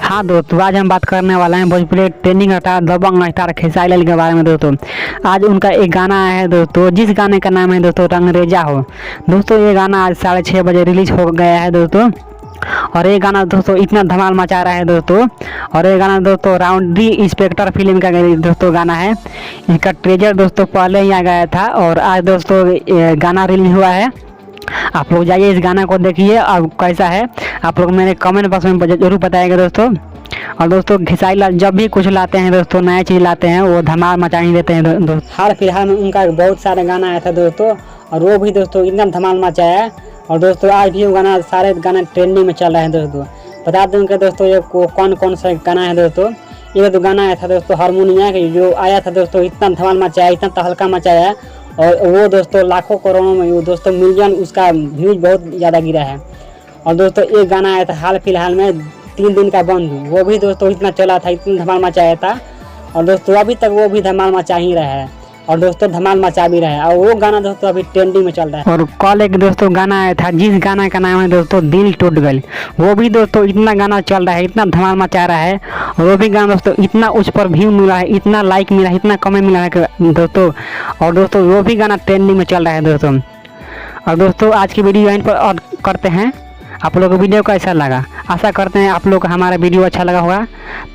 हाँ दोस्तों, आज हम बात करने वाले हैं भोजपुरी ट्रेंडिंग स्टार दबंग स्टार खेसारी लाल के बारे में। दोस्तों आज उनका एक गाना आया है दोस्तों, जिस गाने का नाम है दोस्तों रंगरेजा हो। दोस्तों ये गाना आज 6:30 बजे रिलीज हो गया है दोस्तों, और ये गाना दोस्तों इतना धमाल मचा रहा है दोस्तों। और ये गाना दोस्तों राउडी इंस्पेक्टर फिल्म का दोस्तों गाना है। इसका ट्रेजर दोस्तों पहले ही आ गया था, और आज दोस्तों ये गाना रिलीज हुआ है। आप लोग जाइए इस गाना को देखिए, अब कैसा है आप लोग मेरे कमेंट बॉक्स में जरूर बताइएगा दोस्तों। और दोस्तों खेसारी लाल जब भी कुछ लाते हैं दोस्तों, नया चीज़ लाते हैं, वो धमाल मचा ही देते हैं दोस्तों। हाल फिलहाल में उनका बहुत सारे गाना आया था दोस्तों, और वो भी दोस्तों इतना धमाल मचाया है। और दोस्तों आज भी वो गाना, सारे गाने ट्रेंडिंग में चल रहे हैं दोस्तों। बता दूँ कि दोस्तों ये कौन कौन सा गाना है दोस्तों। ये तो गाना आया था दोस्तों हारमोनिया के, जो आया था दोस्तों इतना धमाल मचाया, इतना तहलका मचाया है, और वो दोस्तों लाखों करोड़ों में, वो दोस्तों मिलियन उसका व्यूज बहुत ज़्यादा गिरा है। और दोस्तों एक गाना आया था हाल फिलहाल में 3 दिन का बंधु, वो भी दोस्तों इतना चला था, इतना धमाल मचाया था। और दोस्तों अभी तक वो भी धमाल मचा ही रहा है, और दोस्तों धमाल मचा भी रहा है। और वो गाना दोस्तों अभी ट्रेंडिंग में चल रहा है। और कल एक दोस्तों गाना आया था, जिस गाना का नाम है दोस्तों दिल टूट गई, वो भी दोस्तों इतना गाना चल रहा है, इतना धमाल मचा रहा है। और वो भी गाना दोस्तों इतना उस पर व्यू मिला है, इतना लाइक मिला है, इतना कमेंट मिला है दोस्तों। और दोस्तों वो भी गाना ट्रेंडिंग में चल रहा है दोस्तों। और दोस्तों आज की वीडियो यहीं पर और करते हैं। आप लोगों को वीडियो कैसा लगा, आशा करते हैं आप लोग को हमारा वीडियो अच्छा लगा होगा।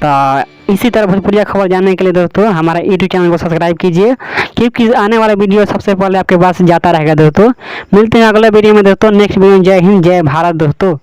तो इसी तरह भोजपुरी खबर जानने के लिए दोस्तों हमारा यूट्यूब चैनल को सब्सक्राइब कीजिए, क्योंकि आने वाला वीडियो सबसे पहले आपके पास जाता रहेगा दोस्तों। मिलते हैं अगले वीडियो में दोस्तों, नेक्स्ट वीडियो। जय हिंद, जय भारत दोस्तों।